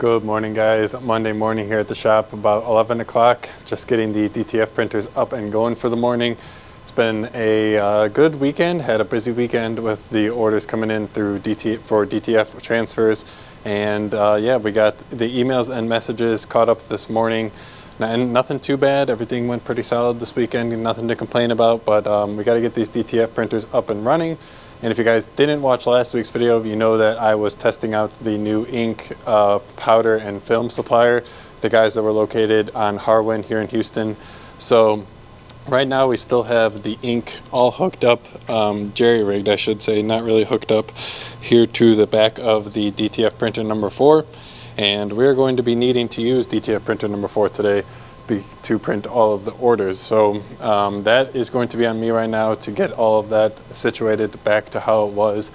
Good morning, guys. Monday morning here at the shop, about 11 o'clock. Just getting the DTF printers up and going for the morning. It's been a good weekend. Had a busy weekend with the orders coming in through DTF transfers. And yeah, we got the emails and messages caught up this morning. And nothing too bad. Everything went pretty solid this weekend. Nothing to complain about, but we got to get these DTF printers up and running. And if you guys didn't watch last week's video, you know that I was testing out the new ink, powder, and film supplier, the guys that were located on Harwin here in Houston. So right now we still have the ink all hooked up, jerry-rigged I should say, not really hooked up, here to the back of the DTF printer number 4. And we're going to be needing to use DTF printer number 4 today to print all of the orders. So that is going to be on me right now to get all of that situated back to how it was,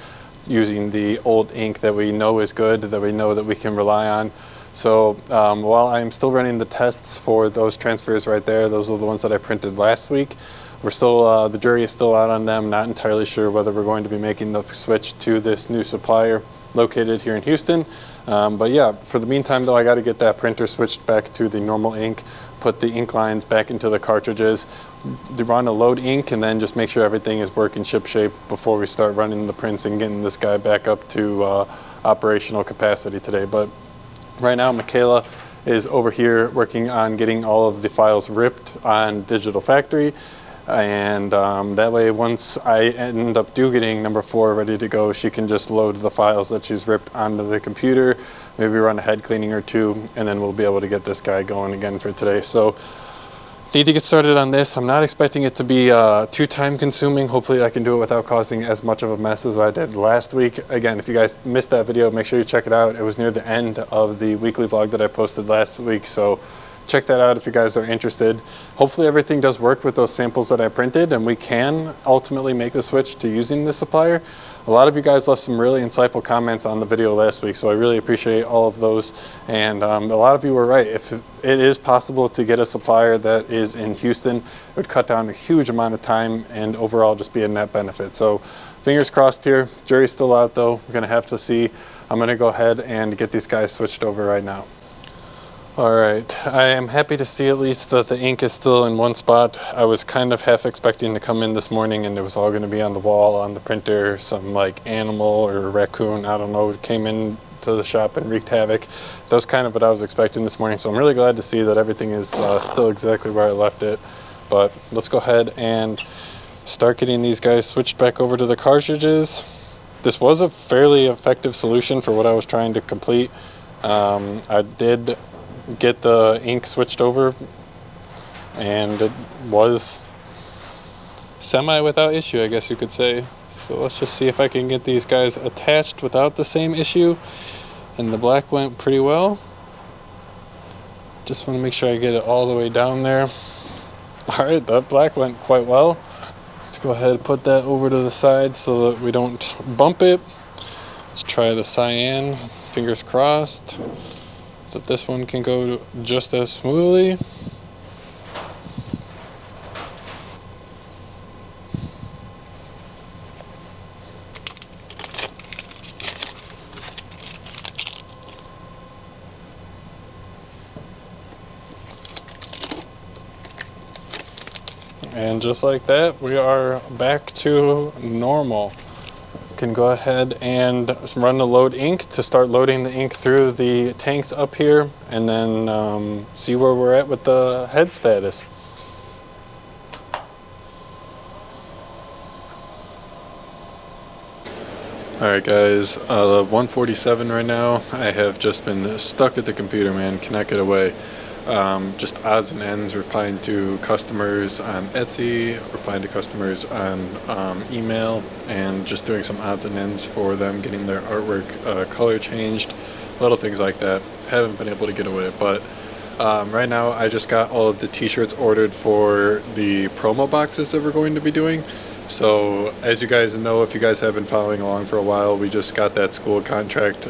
using the old ink that we know is good, that we know that we can rely on. So while I'm still running the tests for those transfers right there, those are the ones that I printed last week. We're still, the jury is still out on them, not entirely sure whether we're going to be making the switch to this new supplier located here in Houston. But yeah, for the meantime though, I got to get that printer switched back to the normal ink, put the ink lines back into the cartridges, run a load ink, and then just make sure everything is working ship shape before we start running the prints and getting this guy back up to operational capacity today. But right now, Michaela is over here working on getting all of the files ripped on Digital Factory. And that way, once I end up getting number 4 ready to go, she can just load the files that she's ripped onto the computer, maybe run a head cleaning or two, and then we'll be able to get this guy going again for today. So need to get started on this. I'm not expecting it to be too time consuming. Hopefully I can do it without causing as much of a mess as I did last week. Again, if you guys missed that video, make sure you check it out. It was near the end of the weekly vlog that I posted last week, so check that out if you guys are interested. Hopefully everything does work with those samples that I printed, and we can ultimately make the switch to using this supplier. A lot of you guys left some really insightful comments on the video last week, so I really appreciate all of those. And a lot of you were right. If it is possible to get a supplier that is in Houston, it would cut down a huge amount of time and overall just be a net benefit. So fingers crossed here. Jury's still out though. We're gonna have to see. I'm gonna go ahead and get these guys switched over right now. Alright, I am happy to see at least that the ink is still in one spot. I was kind of half expecting to come in this morning and it was all going to be on the wall, on the printer, some like animal or raccoon, I don't know, came in to the shop and wreaked havoc. That was kind of what I was expecting this morning, so I'm really glad to see that everything is still exactly where I left it. But let's go ahead and start getting these guys switched back over to the cartridges. This was a fairly effective solution for what I was trying to complete. I did get the ink switched over and it was semi without issue, I guess you could say. So let's just see if I can get these guys attached without the same issue. And the black went pretty well. Just want to make sure I get it all the way down there. Alright, that black went quite well. Let's go ahead and put that over to the side so that we don't bump it. Let's try the cyan, fingers crossed that this one can go just as smoothly. And just like that, we are back to normal. Can go ahead and run the load ink to start loading the ink through the tanks up here, and then see where we're at with the head status. Alright guys, 1:47 right now. I have just been stuck at the computer, man, cannot get away. Just odds and ends, replying to customers on Etsy, replying to customers on email, and just doing some odds and ends for them, getting their artwork color changed, little things like that. Haven't been able to get away, but right now I just got all of the t-shirts ordered for the promo boxes that we're going to be doing. So as you guys know, if you guys have been following along for a while, we just got that school contract,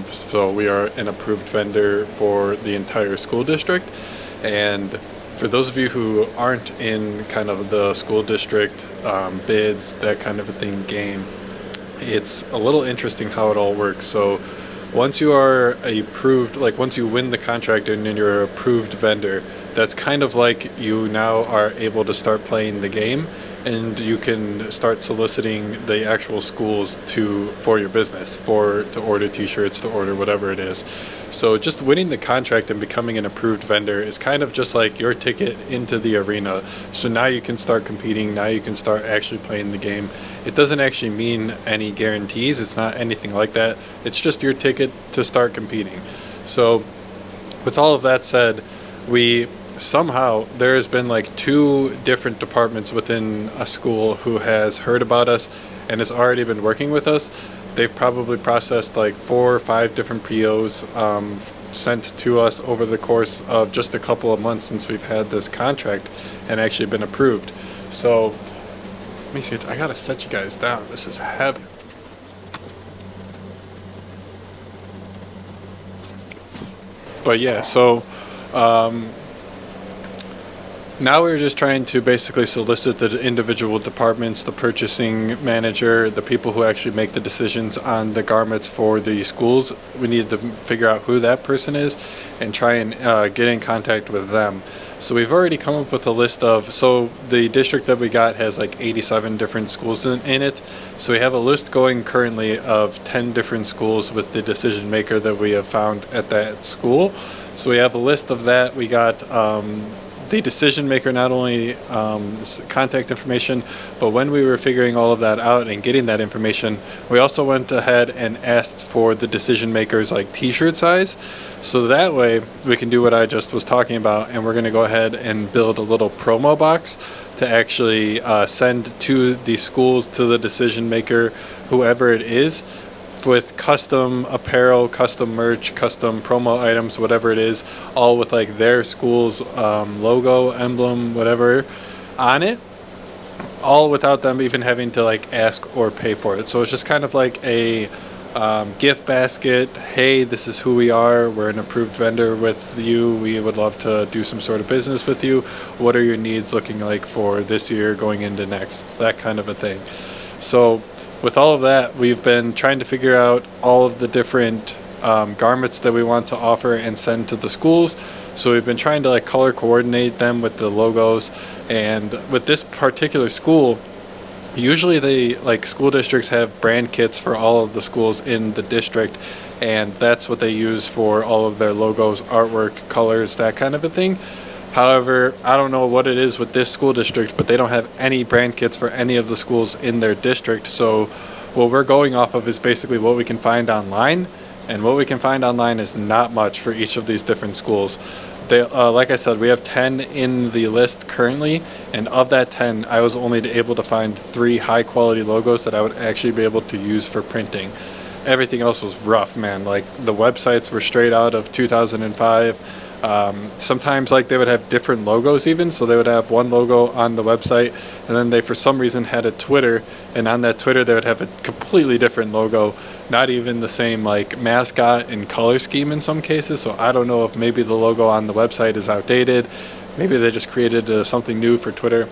so we are an approved vendor for the entire school district. And for those of you who aren't in kind of the school district bids, that kind of a thing game, it's a little interesting how it all works. So once you are approved, like once you win the contract and you're an approved vendor, that's kind of like you now are able to start playing the game, and you can start soliciting the actual schools for your business, to order t-shirts, to order whatever it is. So just winning the contract and becoming an approved vendor is kind of just like your ticket into the arena. So now you can start competing, now you can start actually playing the game. It doesn't actually mean any guarantees, it's not anything like that. It's just your ticket to start competing. So with all of that said, somehow there has been like 2 different departments within a school who has heard about us and has already been working with us. They've probably processed like 4 or 5 different POs sent to us over the course of just a couple of months since we've had this contract and actually been approved. So let me see, I gotta set you guys down, this is heavy. But yeah, so now we're just trying to basically solicit the individual departments, the purchasing manager, the people who actually make the decisions on the garments for the schools. We need to figure out who that person is and try and get in contact with them. So we've already come up with a list so the district that we got has like 87 different schools in it. So we have a list going currently of 10 different schools with the decision maker that we have found at that school. So we have a list of that. We got the decision maker, not only contact information, but when we were figuring all of that out and getting that information, we also went ahead and asked for the decision maker's like t-shirt size. So that way we can do what I just was talking about, and we're going to go ahead and build a little promo box to actually send to the schools, to the decision maker, whoever it is, with custom apparel, custom merch, custom promo items, whatever it is, all with like their school's logo, emblem, whatever on it, all without them even having to like ask or pay for it. So it's just kind of like a gift basket. Hey, this is who we are. We're an approved vendor with you. We would love to do some sort of business with you. What are your needs looking like for this year going into next? That kind of a thing. So with all of that, we've been trying to figure out all of the different garments that we want to offer and send to the schools. So we've been trying to like color coordinate them with the logos. And with this particular school, usually school districts have brand kits for all of the schools in the district, and that's what they use for all of their logos, artwork, colors, that kind of a thing. However, I don't know what it is with this school district, but they don't have any brand kits for any of the schools in their district. So what we're going off of is basically what we can find online, and what we can find online is not much for each of these different schools. Like I said, we have 10 in the list currently, and of that 10, I was only able to find 3 high-quality logos that I would actually be able to use for printing. Everything else was rough, man. Like, the websites were straight out of 2005. Sometimes like they would have different logos even, so they would have one logo on the website, and then they for some reason had a Twitter, and on that Twitter they would have a completely different logo, not even the same like mascot and color scheme in some cases. So I don't know if maybe the logo on the website is outdated, maybe they just created something new for Twitter,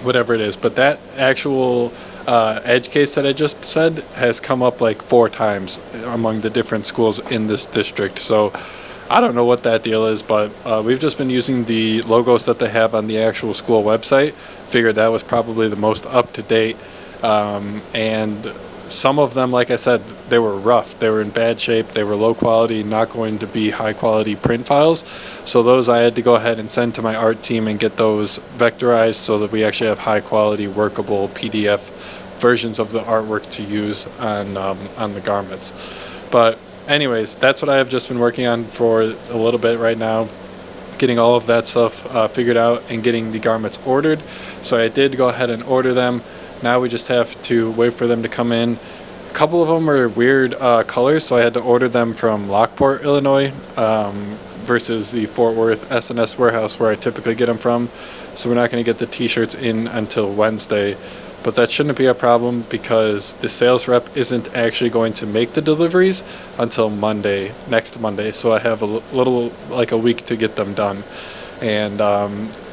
whatever it is. But that actual edge case that I just said has come up like 4 times among the different schools in this district. So I don't know what that deal is, but we've just been using the logos that they have on the actual school website. Figured that was probably the most up-to-date. And some of them, like I said, they were rough. They were in bad shape. They were low quality, not going to be high-quality print files. So those I had to go ahead and send to my art team and get those vectorized so that we actually have high-quality, workable PDF versions of the artwork to use on the garments. But anyways, that's what I have just been working on for a little bit right now, getting all of that stuff figured out and getting the garments ordered. So I did go ahead and order them. Now we just have to wait for them to come in. A couple of them are weird colors, so I had to order them from Lockport, Illinois, versus the Fort Worth S&S warehouse where I typically get them from. So we're not going to get the t-shirts in until Wednesday. But that shouldn't be a problem because the sales rep isn't actually going to make the deliveries until next Monday. So I have a little, like a week to get them done. and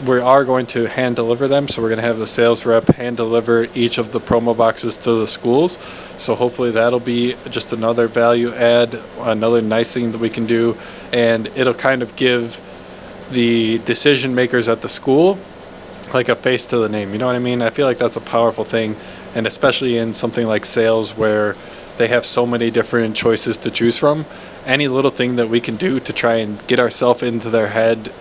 we are going to hand deliver them. So we're going to have the sales rep hand deliver each of the promo boxes to the schools. So hopefully that'll be just another value add, another nice thing that we can do, and it'll kind of give the decision makers at the school like a face to the name. You know what I mean? I feel like that's a powerful thing, and especially in something like sales where they have so many different choices to choose from. Any little thing that we can do to try and get ourselves into their head,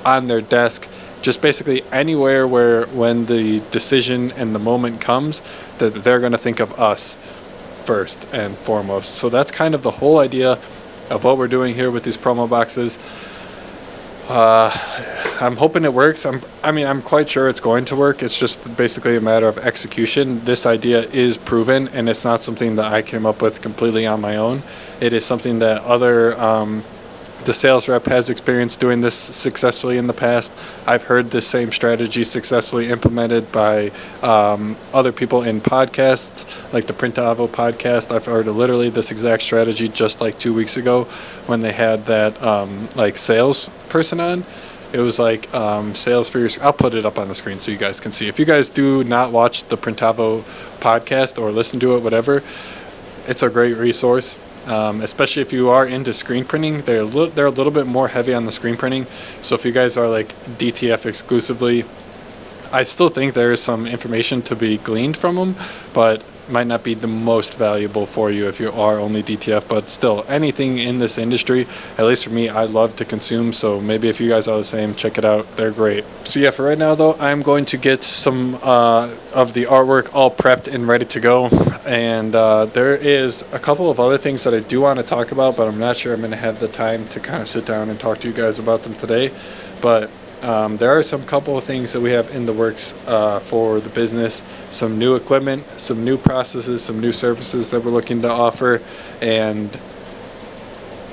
on their desk, just basically anywhere where when the decision and the moment comes, that they're going to think of us first and foremost. So that's kind of the whole idea of what we're doing here with these promo boxes. I'm hoping it works. I'm quite sure it's going to work. It's just basically a matter of execution. This idea is proven, and it's not something that I came up with completely on my own. It is something that the sales rep has experienced doing this successfully in the past. I've heard this same strategy successfully implemented by other people in podcasts, like the Printavo podcast. I've heard literally this exact strategy just like 2 weeks ago when they had that like sales person on. It was like sales for your. I'll put it up on the screen so you guys can see. If you guys do not watch the Printavo podcast or listen to it, whatever, it's a great resource. Especially if you are into screen printing. They're a little bit more heavy on the screen printing. So if you guys are like DTF exclusively, I still think there is some information to be gleaned from them, but might not be the most valuable for you if you are only DTF. But still, anything in this industry, at least for me, I love to consume. So maybe if you guys are the same, check it out. They're great. So yeah, for right now though, I'm going to get some of the artwork all prepped and ready to go. And there is a couple of other things that I do want to talk about, but I'm not sure I'm going to have the time to kind of sit down and talk to you guys about them today. But there are some couple of things that we have in the works for the business, some new equipment, some new processes, some new services that we're looking to offer, and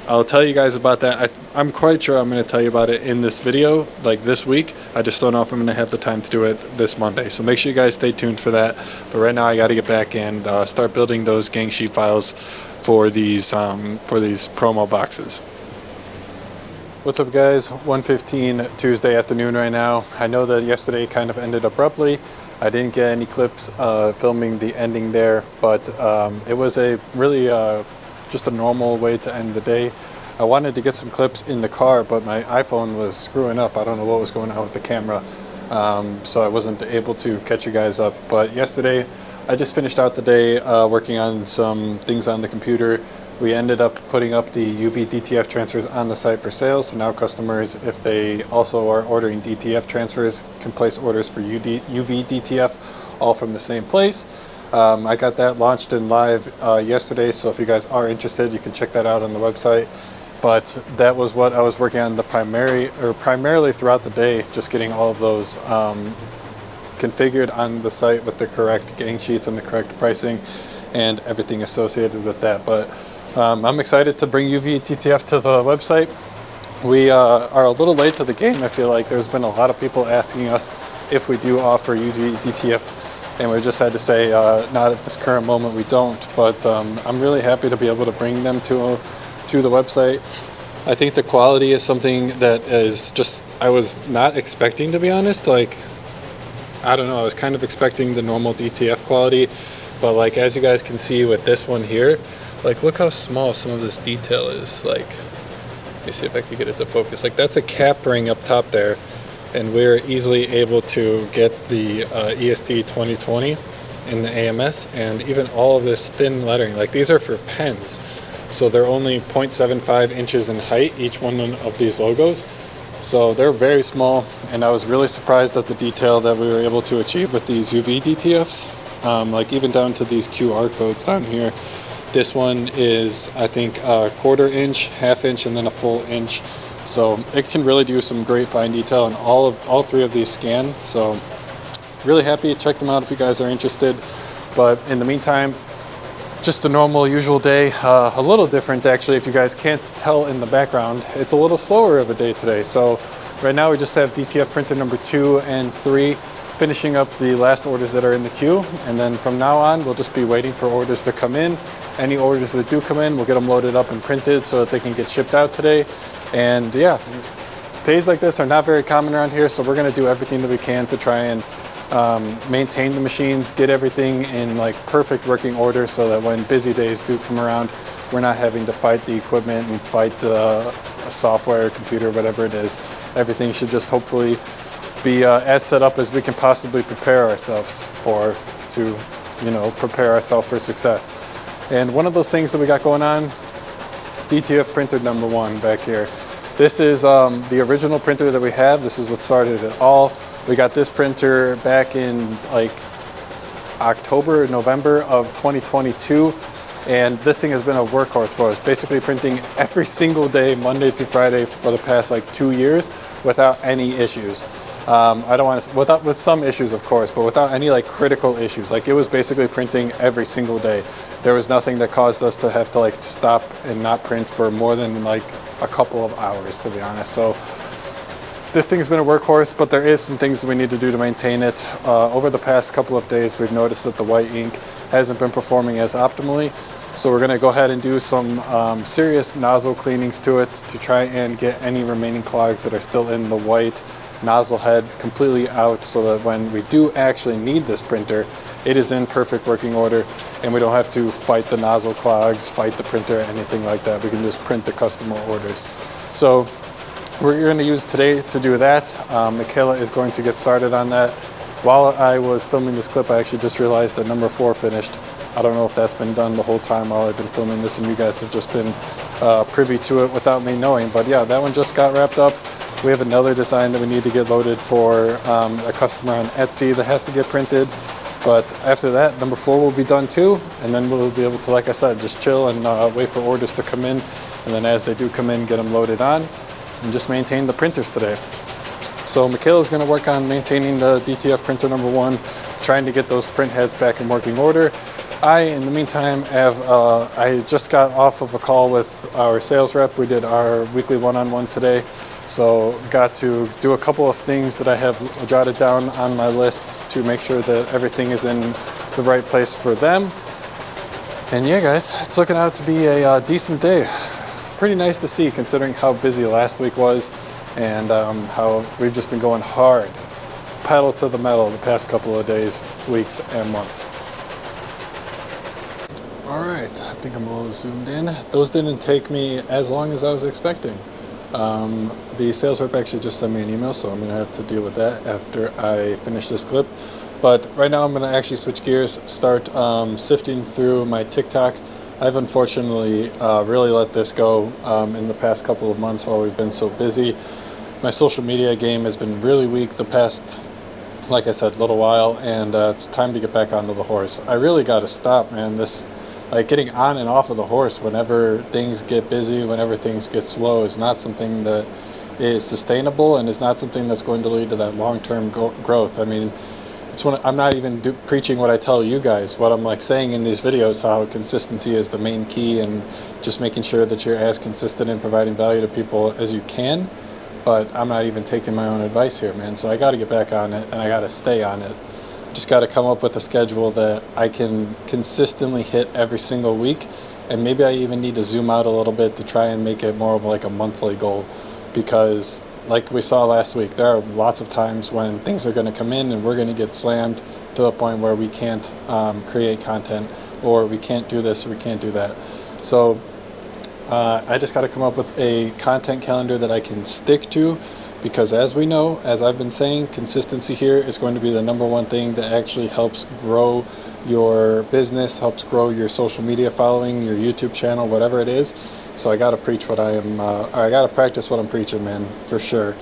I'll tell you guys about that. I'm quite sure I'm going to tell you about it in this video, like this week. I just don't know if I'm going to have the time to do it this Monday. So make sure you guys stay tuned for that. But right now I got to get back and start building those gang sheet files for these promo boxes. What's up guys, 1:15 Tuesday afternoon right now. I know that yesterday kind of ended abruptly. I didn't get any clips filming the ending there, but it was a really just a normal way to end the day. I wanted to get some clips in the car, but my iPhone was screwing up. I don't know what was going on with the camera, so I wasn't able to catch you guys up. But yesterday, I just finished out the day working on some things on the computer. We ended up putting up the UV DTF transfers on the site for sale, so now customers, if they also are ordering DTF transfers, can place orders for UV DTF all from the same place. I got that launched and live yesterday, so if you guys are interested, you can check that out on the website. But that was what I was working on primarily throughout the day, just getting all of those configured on the site with the correct gang sheets and the correct pricing and everything associated with that. But I'm excited to bring UV DTF to the website. We are a little late to the game. I feel like there's been a lot of people asking us if we do offer UV DTF, and we just had to say not at this current moment we don't. But I'm really happy to be able to bring them to the website. I think the quality is something that is just, I was not expecting, to be honest. Like, I don't know, I was kind of expecting the normal DTF quality, but like as you guys can see with this one here, like look how small some of this detail is. Like, let me see if I can get it to focus. Like that's a cap ring up top there, and we're easily able to get the EST 2020 in the AMS, and even all of this thin lettering. Like these are for pens, so they're only 0.75 inches in height, each one of these logos. So they're very small, and I was really surprised at the detail that we were able to achieve with these UV DTFs, like even down to these QR codes down here. This one is, I think, a 1/4 inch, 1/2 inch, and then a full inch. So it can really do some great fine detail, and all three of these scan. So really happy. Check them out if you guys are interested. But in the meantime, just a normal, usual day. A little different, actually, if you guys can't tell in the background. It's a little slower of a day today. So right now we just have DTF printer number 2 and 3 finishing up the last orders that are in the queue. And then from now on, we'll just be waiting for orders to come in. Any orders that do come in, we'll get them loaded up and printed so that they can get shipped out today. And yeah, days like this are not very common around here, so we're going to do everything that we can to try and maintain the machines, get everything in like perfect working order, so that when busy days do come around, we're not having to fight the equipment and fight the software, computer, whatever it is. Everything should just hopefully be as set up as we can possibly prepare ourselves for, to, you know, prepare ourselves for success. And one of those things that we got going on, DTF printer number 1 back here. This is the original printer that we have. This is what started it all. We got this printer back in like October, November of 2022. And this thing has been a workhorse for us, basically printing every single day, Monday through Friday for the past like 2 years without any issues. I don't want to, with some issues of course, but without any like critical issues. Like it was basically printing every single day. There was nothing that caused us to have to like stop and not print for more than like a couple of hours, to be honest. So this thing's been a workhorse, but there is some things that we need to do to maintain it. Over the past couple of days, we've noticed that the white ink hasn't been performing as optimally. So we're going to go ahead and do some serious nozzle cleanings to it to try and get any remaining clogs that are still in the white nozzle head completely out, so that when we do actually need this printer, it is in perfect working order and we don't have to fight the nozzle clogs, fight the printer, anything like that. We can just print the customer orders. So we're going to use today to do that. Michaela is going to get started on that. While I was filming this clip, I actually just realized that number 4 finished. I don't know if that's been done the whole time while I've been filming this and you guys have just been privy to it without me knowing. But yeah, that one just got wrapped up. We have another design that we need to get loaded for a customer on Etsy that has to get printed. But after that, number 4 will be done too. And then we'll be able to, like I said, just chill and wait for orders to come in. And then as they do come in, get them loaded on and just maintain the printers today. So Michaela's going to work on maintaining the DTF printer number 1, trying to get those print heads back in working order. I, in the meantime, I just got off of a call with our sales rep. We did our weekly one-on-one today. So got to do a couple of things that I have jotted down on my list to make sure that everything is in the right place for them. And yeah, guys, it's looking out to be a decent day. Pretty nice to see considering how busy last week was and how we've just been going hard, pedal to the metal the past couple of days, weeks, and months. All right, I think I'm a little zoomed in. Those didn't take me as long as I was expecting. The sales rep actually just sent me an email, so I'm going to have to deal with that after I finish this clip. But right now I'm going to actually switch gears, start sifting through my TikTok. I've unfortunately really let this go in the past couple of months while we've been so busy. My social media game has been really weak the past, like I said, little while, and it's time to get back onto the horse. I really got to stop, man. This, like, getting on and off of the horse whenever things get busy, whenever things get slow, is not something that is sustainable and is not something that's going to lead to that long-term growth. I mean, it's when I'm not even preaching what I tell you guys, what I'm like saying in these videos, how consistency is the main key and just making sure that you're as consistent in providing value to people as you can. But I'm not even taking my own advice here, man. So I got to get back on it and I got to stay on it. Just got to come up with a schedule that I can consistently hit every single week, and maybe I even need to zoom out a little bit to try and make it more of like a monthly goal, because like we saw last week, there are lots of times when things are going to come in and we're going to get slammed to the point where we can't create content, or we can't do this, or we can't do that. So I just got to come up with a content calendar that I can stick to. Because as we know, as I've been saying, consistency here is going to be the number one thing that actually helps grow your business, helps grow your social media following, your YouTube channel, whatever it is. So I got to preach what I am, I got to practice what I'm preaching, man, for sure.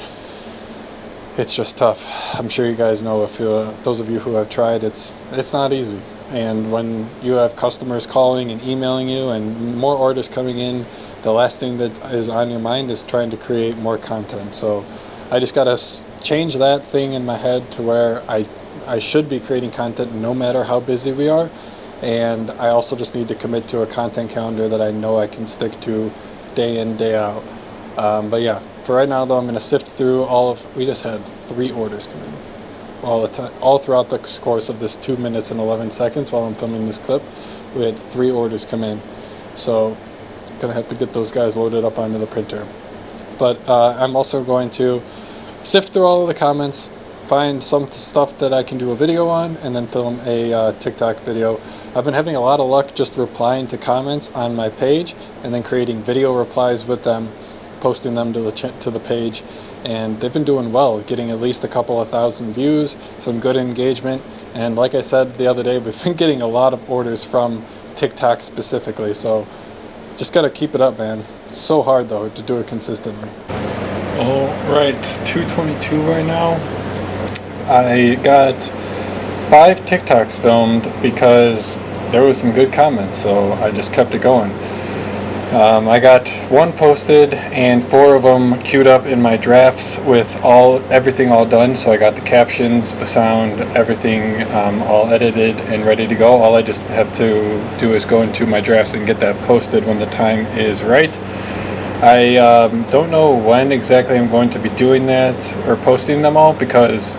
It's just tough. I'm sure you guys know, if those of you who have tried, it's not easy. And when you have customers calling and emailing you and more orders coming in, the last thing that is on your mind is trying to create more content. So I just got to change that thing in my head to where I should be creating content no matter how busy we are. And I also just need to commit to a content calendar that I know I can stick to day in, day out. But yeah, for right now though, I'm going to sift through we just had 3 orders come in all throughout the course of this 2 minutes and 11 seconds while I'm filming this clip. We had 3 orders come in. So I'm going to have to get those guys loaded up onto the printer. But I'm also going to sift through all of the comments, find some stuff that I can do a video on, and then film a TikTok video. I've been having a lot of luck just replying to comments on my page and then creating video replies with them, posting them to the page, and they've been doing well, getting at least a couple of thousand views, some good engagement, and like I said the other day, we've been getting a lot of orders from TikTok specifically, so just gotta keep it up, man. It's so hard though to do it consistently. All right, 2:22 right now. I got 5 TikToks filmed because there was some good comments, so I just kept it going. I got 1 posted and 4 of them queued up in my drafts with everything all done. So I got the captions, the sound, everything all edited and ready to go. All I just have to do is go into my drafts and get that posted when the time is right. I don't know when exactly I'm going to be doing that or posting them all, because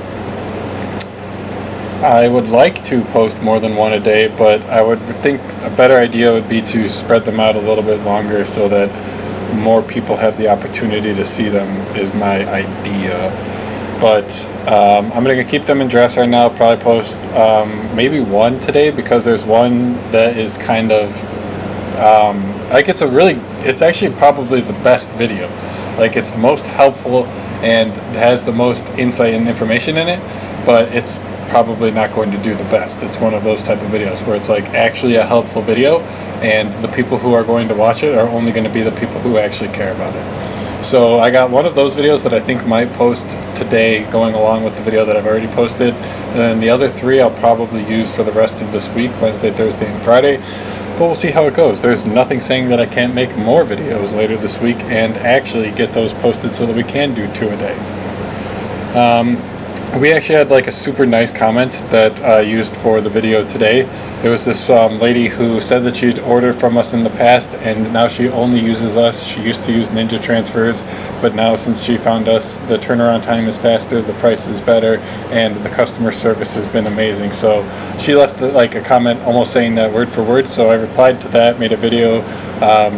I would like to post more than 1 a day, but I would think a better idea would be to spread them out a little bit longer so that more people have the opportunity to see them, is my idea. But I'm going to keep them in drafts right now. I'll probably post maybe 1 today, because there's one that is kind of like it's actually probably the best video. Like, it's the most helpful and has the most insight and information in it, but it's probably not going to do the best. It's one of those type of videos where it's like actually a helpful video, and the people who are going to watch it are only going to be the people who actually care about it. So I got one of those videos that I think might post today, going along with the video that I've already posted, and then the other 3 I'll probably use for the rest of this week, Wednesday, Thursday, and Friday. But we'll see how it goes. There's nothing saying that I can't make more videos later this week and actually get those posted so that we can do 2 a day. We actually had like a super nice comment that I used for the video today. It was this lady who said that she'd ordered from us in the past, and now she only uses us. She used to use Ninja transfers, but now since she found us, the turnaround time is faster, the price is better, and the customer service has been amazing. So she left like a comment almost saying that word for word, so I replied to that, made a video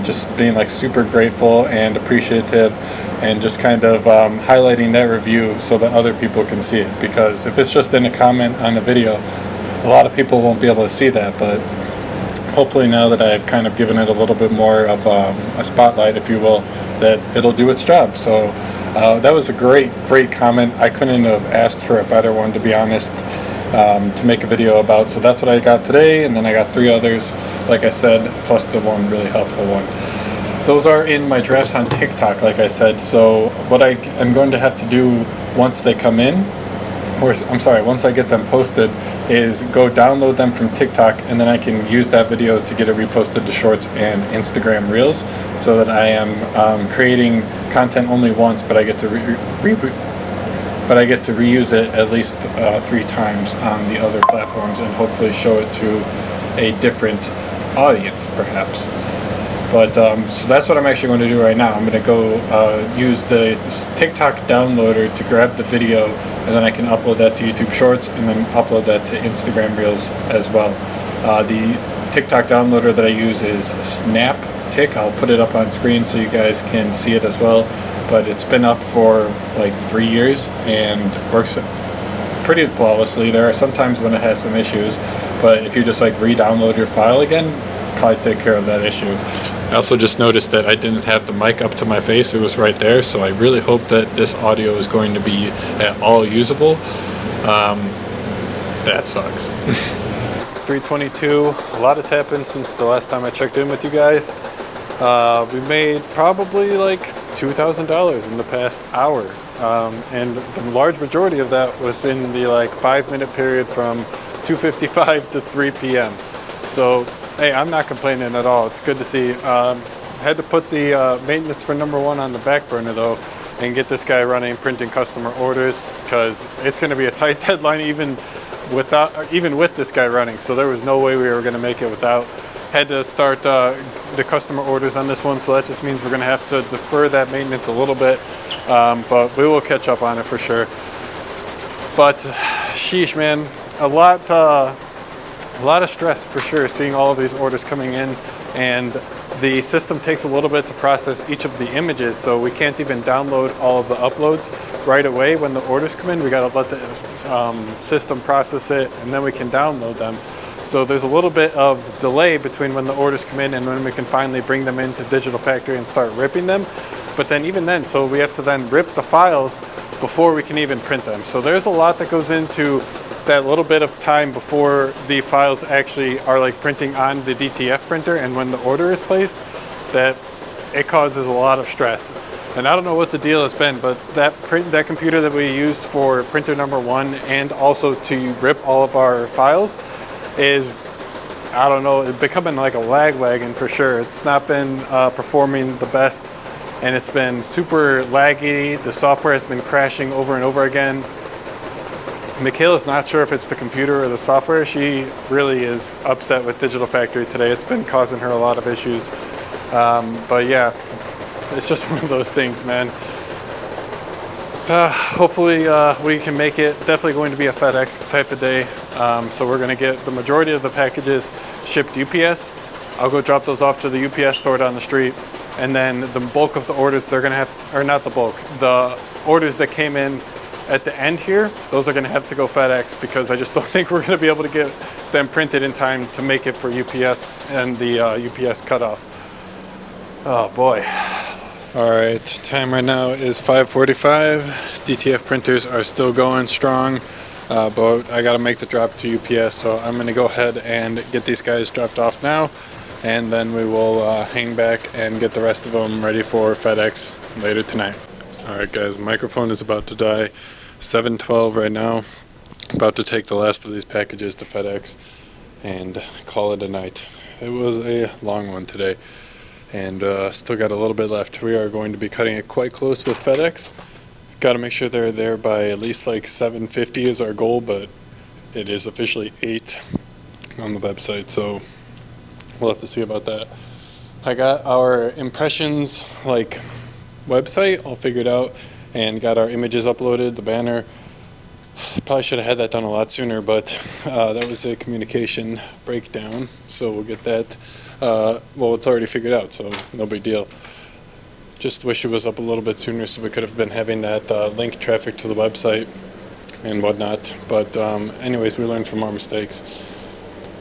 just being like super grateful and appreciative, and just kind of highlighting that review so that other people can see it. Because if it's just in a comment on a video, a lot of people won't be able to see that. But hopefully now that I've kind of given it a little bit more of a spotlight, if you will, that it'll do its job. So that was a great comment. I couldn't have asked for a better one, to be honest, to make a video about. So that's what I got today, and then I got 3 others, like I said, plus the 1 really helpful one. Those are in my drafts on TikTok, like I said. So what I am going to have to do once they come in, or I'm sorry, once I get them posted, is go download them from TikTok, and then I can use that video to get it reposted to Shorts and Instagram Reels, so that I am creating content only once, but I get to reuse it at least 3 times on the other platforms, and hopefully show it to a different audience, perhaps. But so that's what I'm actually going to do right now. I'm going to go use the TikTok downloader to grab the video, and then I can upload that to YouTube Shorts, and then upload that to Instagram Reels as well. The TikTok downloader that I use is SnapTik. I'll put it up on screen so you guys can see it as well. But it's been up for like 3 years and works pretty flawlessly. There are some times when it has some issues, but if you just like re-download your file again, probably take care of that issue. I also just noticed that I didn't have the mic up to my face. It was right there, so I really hope that this audio is going to be at all usable. That sucks. 3:22. A lot has happened since the last time I checked in with you guys. We made probably like $2,000 in the past hour, and the large majority of that was in the like 5-minute period from 2:55 to 3 p.m. So hey, I'm not complaining at all. It's good to see. Had to put the maintenance for number 1 on the back burner though, and get this guy running, printing customer orders, because it's going to be a tight deadline even with this guy running. So there was no way we were going to make it without. Had to start the customer orders on this one, so that just means we're going to have to defer that maintenance a little bit, but we will catch up on it for sure. But sheesh, man, a lot of stress for sure, seeing all of these orders coming in, and the system takes a little bit to process each of the images, so we can't even download all of the uploads right away when the orders come in. We got to let the system process it, and then we can download them. So there's a little bit of delay between when the orders come in and when we can finally bring them into Digital Factory and start ripping them. But then even then, so we have to then rip the files before we can even print them. So there's a lot that goes into that little bit of time before the files actually are like printing on the DTF printer, and when the order is placed, that it causes a lot of stress. And I don't know what the deal has been, but that computer that we use for printer number 1 and also to rip all of our files is, I don't know, it's becoming like a lag wagon for sure. It's not been performing the best, and it's been super laggy. The software has been crashing over and over again. Michaela's not sure if it's the computer or the software. She really is upset with Digital Factory today. It's been causing her a lot of issues. But yeah, it's just one of those things, man. Hopefully we can make it. Definitely going to be a FedEx type of day. So we're going to get the majority of the packages shipped UPS. I'll go drop those off to the UPS store down the street. And then the bulk of the orders, they're going to have, or not the bulk, the orders that came in at the end here, those are going to have to go FedEx, because I just don't think we're going to be able to get them printed in time to make it for UPS and the UPS cutoff. Oh boy. All right, time right now is 5:45. DTF printers are still going strong, but I got to make the drop to UPS, so I'm going to go ahead and get these guys dropped off now, and then we will hang back and get the rest of them ready for FedEx later tonight. All right, guys, microphone is about to die. 7:12 right now. About to take the last of these packages to FedEx and call it a night. It was a long one today, and still got a little bit left. We are going to be cutting it quite close with FedEx. Got to make sure they're there by at least like 7:50 is our goal, but it is officially 8 on the website, so we'll have to see about that. I got our impressions website all figured out and got our images uploaded, the banner. Probably should have had that done a lot sooner, but that was a communication breakdown, so we'll get that. Well, it's already figured out, so no big deal. Just wish it was up a little bit sooner so we could have been having that link traffic to the website and whatnot. But anyways, we learned from our mistakes.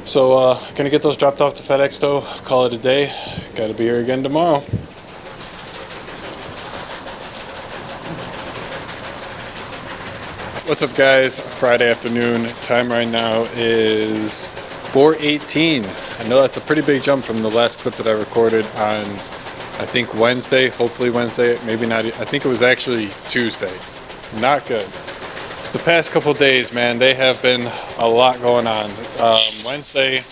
So gonna get those dropped off to FedEx though, call it a day. Gotta be here again tomorrow. What's up, guys? Friday afternoon. Time right now is 4:18. I know that's a pretty big jump from the last clip that I recorded on, I think, Wednesday. Hopefully Wednesday, maybe not. I think it was actually Tuesday. Not good. The past couple days, man, they have been a lot going on. Wednesday,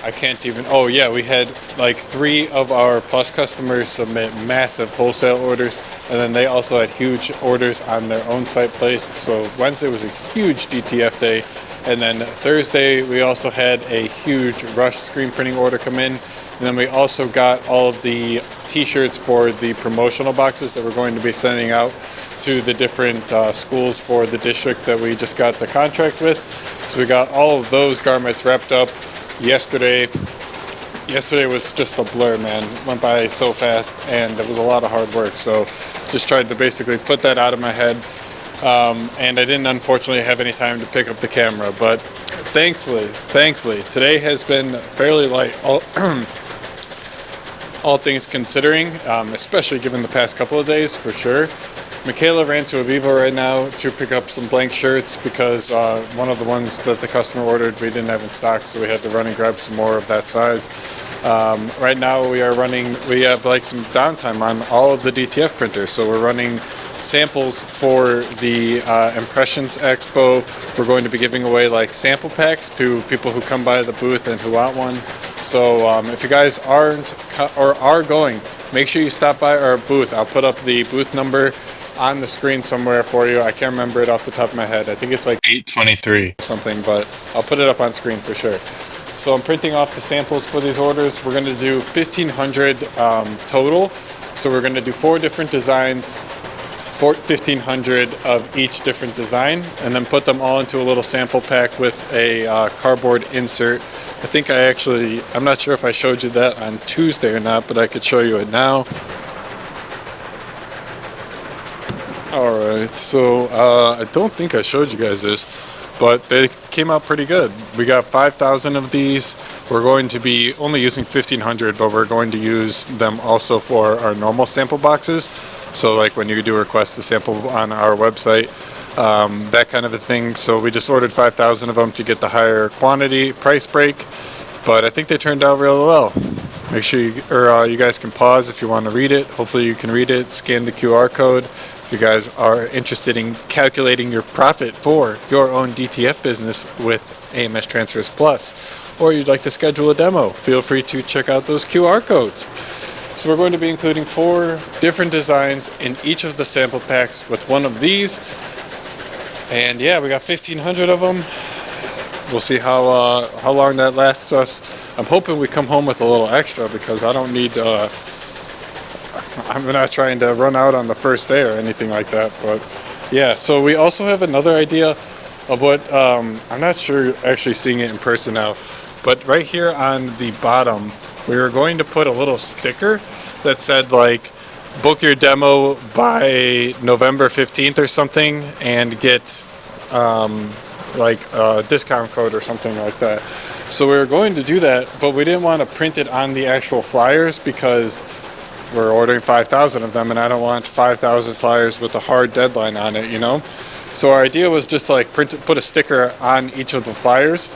I can't even, oh yeah, we had like 3 of our Plus customers submit massive wholesale orders, and then they also had huge orders on their own site placed. So Wednesday was a huge DTF day, and then Thursday we also had a huge rush screen printing order come in, and then we also got all of the t-shirts for the promotional boxes that we're going to be sending out to the different schools for the district that we just got the contract with. So we got all of those garments wrapped up yesterday. Yesterday was just a blur, man. It went by so fast, and it was a lot of hard work. So just tried to basically put that out of my head. And I didn't unfortunately have any time to pick up the camera, but thankfully, today has been fairly light, all things considering, especially given the past couple of days, for sure. Michaela ran to Avivo right now to pick up some blank shirts because one of the ones that the customer ordered we didn't have in stock, so we had to run and grab some more of that size. Right now we have like some downtime on all of the DTF printers, so we're running samples for the Impressions Expo. We're going to be giving away like sample packs to people who come by the booth and who want one. So if you guys aren't or are going, make sure you stop by our booth. I'll put up the booth number on the screen somewhere for you. I can't remember it off the top of my head. I think it's like 823 or something, but I'll put it up on screen for sure. So I'm printing off the samples for these orders. We're going to do 1,500 total. So we're going to do 4 different designs, 1,500 of each different design, and then put them all into a little sample pack with a cardboard insert I think I'm not sure if I showed you that on Tuesday or not, but I could show you it now. Alright, so I don't think I showed you guys this, but they came out pretty good. We got 5,000 of these. We're going to be only using 1,500, but we're going to use them also for our normal sample boxes. So like when you do request a sample on our website, that kind of a thing. So we just ordered 5,000 of them to get the higher quantity price break, but I think they turned out really well. Make sure you guys can pause if you want to read it. Hopefully you can read it, scan the QR code. If you guys are interested in calculating your profit for your own DTF business with AMS Transfers Plus, or you'd like to schedule a demo, feel free to check out those QR codes. So we're going to be including 4 different designs in each of the sample packs with one of these. And yeah, we got 1,500 of them. We'll see how long that lasts us. I'm hoping we come home with a little extra because I don't need... I'm not trying to run out on the first day or anything like that, but yeah. So we also have another idea of what I'm not sure actually seeing it in person now, but right here on the bottom we were going to put a little sticker that said like book your demo by November 15th or something and get like a discount code or something like that. So we were going to do that, but we didn't want to print it on the actual flyers because we're ordering 5,000 of them and I don't want 5,000 flyers with a hard deadline on it, you know? So our idea was just to like put a sticker on each of the flyers.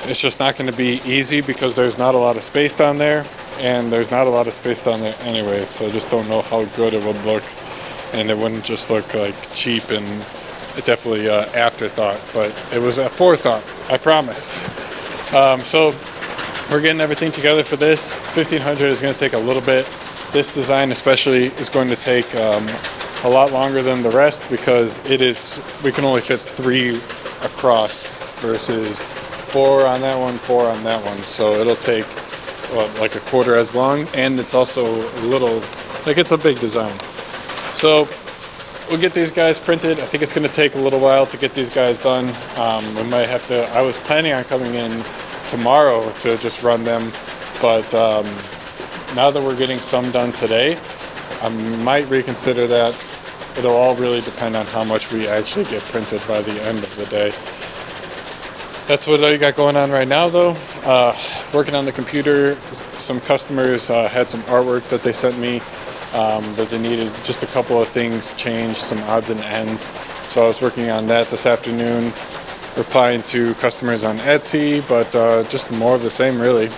It's just not going to be easy because there's not a lot of space down there, and there's not a lot of space down there anyway, so I just don't know how good it would look, and it wouldn't just look like cheap and definitely afterthought, but it was a forethought, I promise. So we're getting everything together for this. 1,500 is going to take a little bit. This design especially is going to take a lot longer than the rest because we can only fit 3 across versus 4 on that one, 4 on that one. So it'll take like a quarter as long, and it's also a little, like it's a big design. So we'll get these guys printed. I think it's going to take a little while to get these guys done. We might have to, I was planning on coming in tomorrow to just run them, but now that we're getting some done today, I might reconsider that. It'll all really depend on how much we actually get printed by the end of the day. That's what I got going on right now though. Working on the computer. Some customers had some artwork that they sent me that they needed just a couple of things changed, some odds and ends. So I was working on that this afternoon, replying to customers on Etsy, but just more of the same really.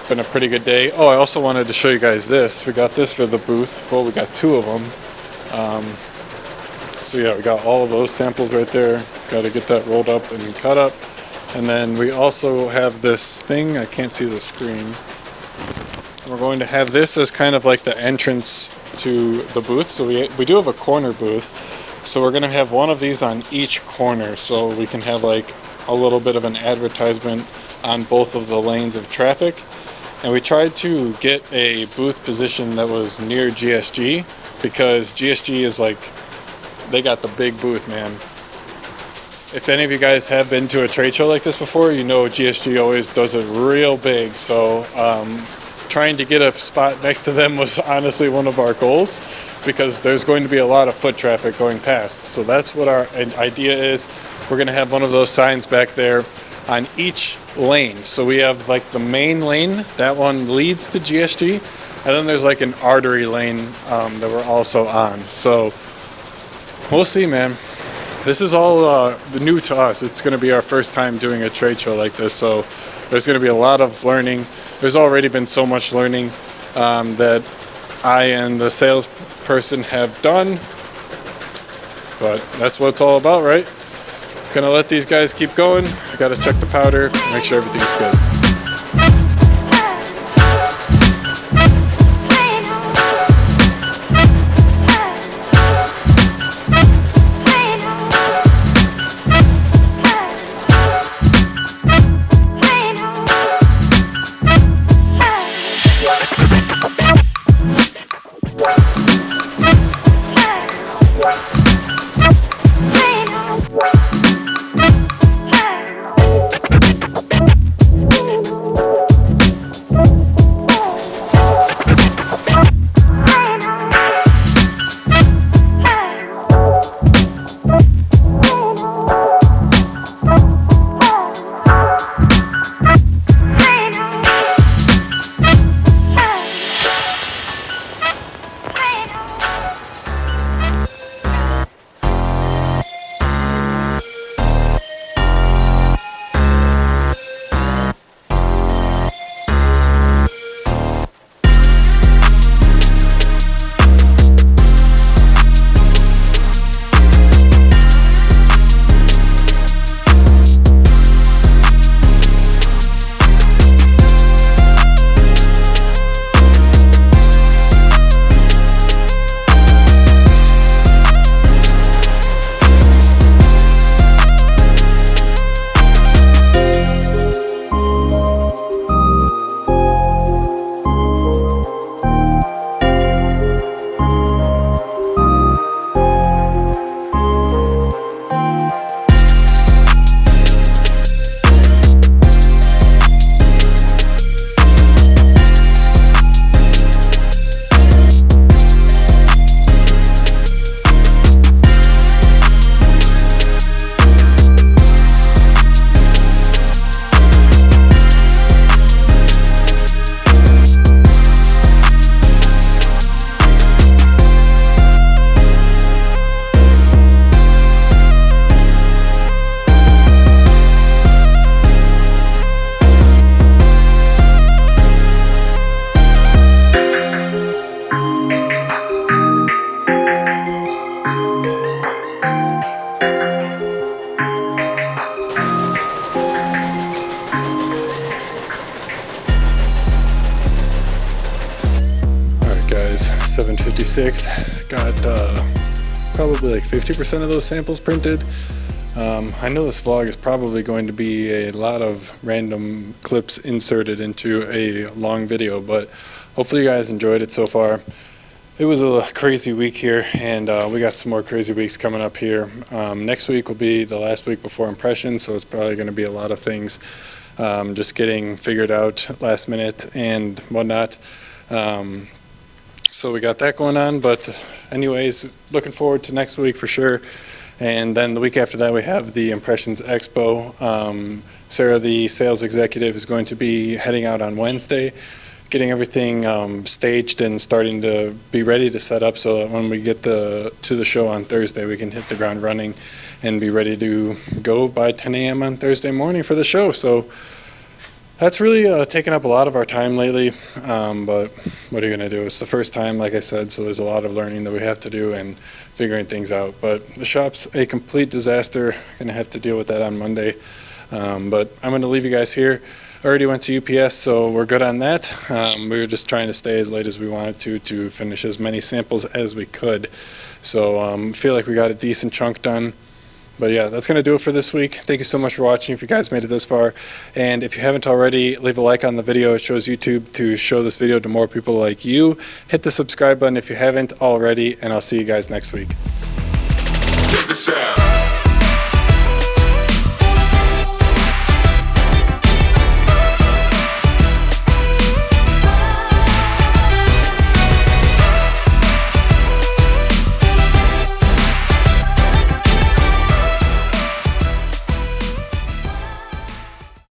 Been a pretty good day. Oh, I also wanted to show you guys this. We got this for the booth. Well, we got 2 of them. So yeah, we got all of those samples right there. Got to get that rolled up and cut up. And then we also have this thing. I can't see the screen. We're going to have this as kind of like the entrance to the booth. So we do have a corner booth. So we're going to have one of these on each corner so we can have like a little bit of an advertisement on both of the lanes of traffic. And we tried to get a booth position that was near GSG because GSG is like, they got the big booth, man. If any of you guys have been to a trade show like this before, you know GSG always does it real big. So trying to get a spot next to them was honestly one of our goals because there's going to be a lot of foot traffic going past. So that's what our idea is. We're going to have one of those signs back there on each lane. So we have like the main lane, that one leads to GSG, and then there's like an artery lane that we're also on. So we'll see, man. This is all new to us. It's going to be our first time doing a trade show like this, so there's going to be a lot of learning. There's already been so much learning that I and the salesperson have done, but that's what it's all about, right? Gonna let these guys keep going. I gotta check the powder, make sure everything's good. guys, 7:56. Got probably like 50% of those samples printed. I know this vlog is probably going to be a lot of random clips inserted into a long video, but hopefully you guys enjoyed it so far. It was a crazy week here, and we got some more crazy weeks coming up here. Next week will be the last week before impressions, so it's probably going to be a lot of things just getting figured out last minute and whatnot. So we got that going on, but anyways, looking forward to next week for sure. And then the week after that, we have the Impressions Expo. Sarah, the sales executive, is going to be heading out on Wednesday, getting everything staged and starting to be ready to set up so that when we get to the show on Thursday, we can hit the ground running and be ready to go by 10 a.m. on Thursday morning for the show. So that's really taken up a lot of our time lately, but what are you going to do? It's the first time, like I said, so there's a lot of learning that we have to do and figuring things out. But the shop's a complete disaster. Going to have to deal with that on Monday. But I'm going to leave you guys here. I already went to UPS, so we're good on that. We were just trying to stay as late as we wanted to finish as many samples as we could. So feel like we got a decent chunk done. But yeah, that's going to do it for this week. Thank you so much for watching if you guys made it this far. And if you haven't already, leave a like on the video. It shows YouTube to show this video to more people like you. Hit the subscribe button if you haven't already, and I'll see you guys next week. Check this out.